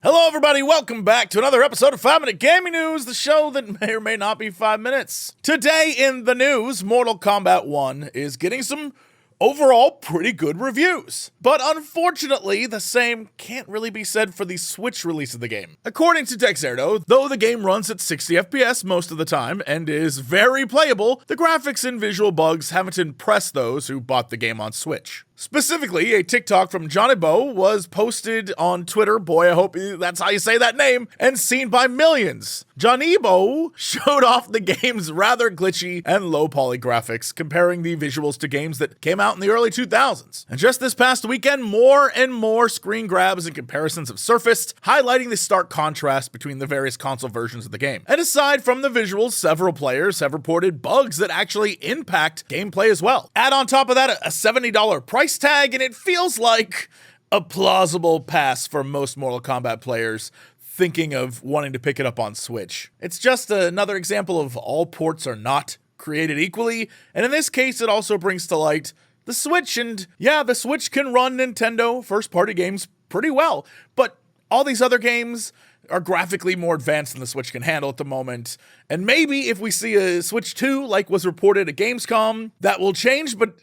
Hello everybody, welcome back to another episode of 5 Minute Gaming News, the show that may or may not be 5 minutes. Today in the news, Mortal Kombat 1 is getting some overall pretty good reviews. But unfortunately, the same can't really be said for the Switch release of the game. According to Texerto, though the game runs at 60 FPS most of the time and is very playable, the graphics and visual bugs haven't impressed those who bought the game on Switch. Specifically, a TikTok from Johnny Bo was posted on Twitter, boy I hope that's how you say that name, and seen by millions. Johnny Bo showed off the game's rather glitchy and low poly graphics, comparing the visuals to games that came out in the early 2000s. And just this past weekend, more and more screen grabs and comparisons have surfaced, highlighting the stark contrast between the various console versions of the game. And aside from the visuals, several players have reported bugs that actually impact gameplay as well. Add on top of that a $70 price tag, and it feels like a plausible pass for most Mortal Kombat players thinking of wanting to pick it up on Switch. It's just another example of all ports are not created equally, and in this case it also brings to light the Switch, and yeah, the Switch can run Nintendo first-party games pretty well, but all these other games are graphically more advanced than the Switch can handle at the moment. And maybe if we see a Switch 2, like was reported at Gamescom, that will change, but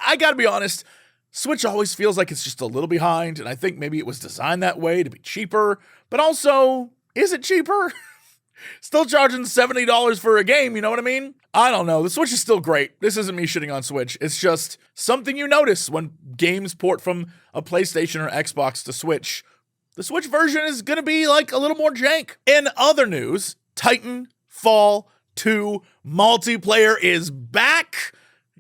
I gotta be honest, Switch always feels like it's just a little behind, and I think maybe it was designed that way to be cheaper, but also, is it cheaper? Still charging $70 for a game, you know what I mean? I don't know, the Switch is still great. This isn't me shitting on Switch, it's just something you notice when games port from a PlayStation or Xbox to Switch. The Switch version is gonna be like a little more jank. In other news, Titanfall 2 multiplayer is back.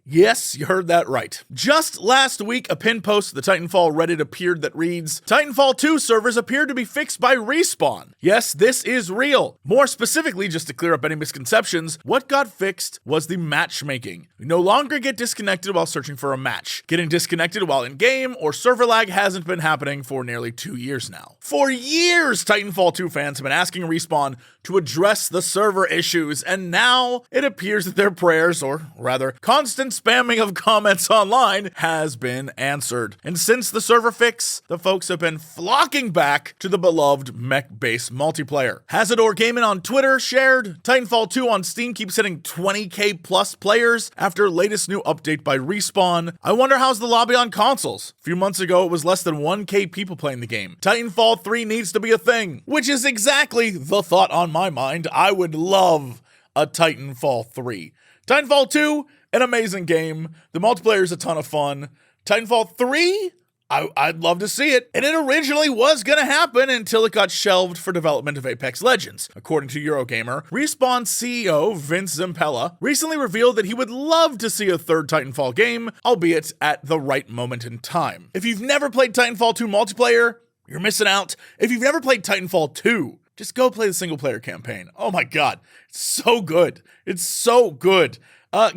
Yes, you heard that right. Just last week, a pin post to the Titanfall Reddit appeared that reads, Titanfall 2 servers appear to be fixed by Respawn. Yes, this is real. More specifically, just to clear up any misconceptions, what got fixed was the matchmaking. You no longer get disconnected while searching for a match. Getting disconnected while in-game or server lag hasn't been happening for nearly 2 years now. For years, Titanfall 2 fans have been asking Respawn to address the server issues, and now it appears that their prayers, or rather, constant spamming of comments online has been answered. And since the server fix, the folks have been flocking back to the beloved mech-based multiplayer. Hazardor Gaming on Twitter shared, Titanfall 2 on Steam keeps hitting 20k plus players after latest new update by Respawn. I wonder how's the lobby on consoles? A few months ago, it was less than 1k people playing the game. Titanfall 3 needs to be a thing, which is exactly the thought on my mind. I would love a Titanfall 3. Titanfall 2, an amazing game. The multiplayer is a ton of fun. Titanfall 3, I'd love to see it. And it originally was gonna happen until it got shelved for development of Apex Legends. According to Eurogamer, Respawn CEO Vince Zampella recently revealed that he would love to see a third Titanfall game, albeit at the right moment in time. If you've never played Titanfall 2 multiplayer, you're missing out. If you've never played Titanfall 2, just go play the single player campaign. Oh my God, it's so good. It's so good.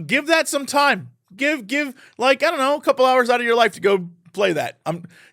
Give that some time. Give like, I don't know, a couple hours out of your life to go play that.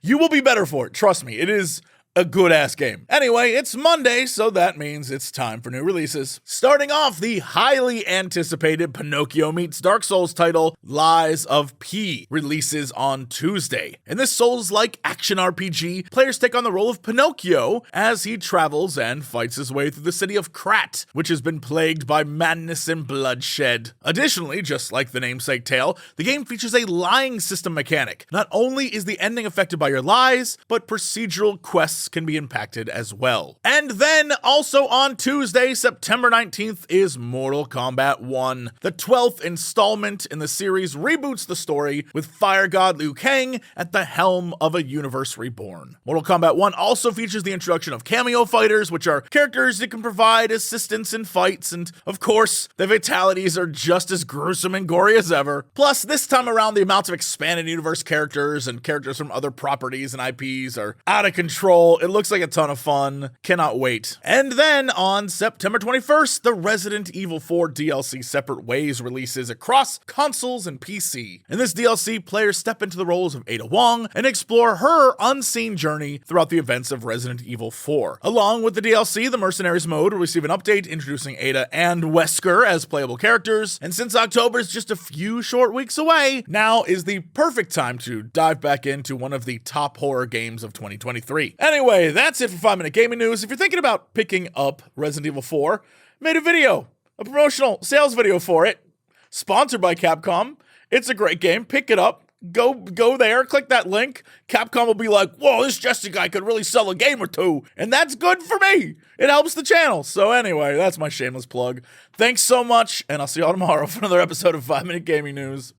You will be better for it. Trust me. It is a good-ass game. Anyway, it's Monday, so that means it's time for new releases. Starting off, the highly anticipated Pinocchio meets Dark Souls title, Lies of P, releases on Tuesday. In this Souls-like action RPG, players take on the role of Pinocchio as he travels and fights his way through the city of Krat, which has been plagued by madness and bloodshed. Additionally, just like the namesake tale, the game features a lying system mechanic. Not only is the ending affected by your lies, but procedural quests can be impacted as well. And then also on Tuesday, September 19th is Mortal Kombat 1. The 12th installment in the series reboots the story with Fire God Liu Kang at the helm of a universe reborn. Mortal Kombat 1 also features the introduction of cameo fighters, which are characters that can provide assistance in fights, and of course, the fatalities are just as gruesome and gory as ever. Plus, this time around, the amounts of expanded universe characters and characters from other properties and IPs are out of control. It looks like a ton of fun. Cannot wait. And then on September 21st, the Resident Evil 4 DLC Separate Ways releases across consoles and PC. In this DLC, players step into the roles of Ada Wong and explore her unseen journey throughout the events of Resident Evil 4. Along with the DLC, the Mercenaries mode will receive an update introducing Ada and Wesker as playable characters. And since October is just a few short weeks away, now is the perfect time to dive back into one of the top horror games of 2023. Anyway, Anyway, that's it for 5-Minute Gaming News. If you're thinking about picking up Resident Evil 4, made a video, a promotional sales video for it, sponsored by Capcom. It's a great game. Pick it up. Go there, click that link. Capcom will be like, whoa, this Jesse guy could really sell a game or two. And that's good for me. It helps the channel. So anyway, that's my shameless plug. Thanks so much, and I'll see y'all tomorrow for another episode of 5-Minute Gaming News.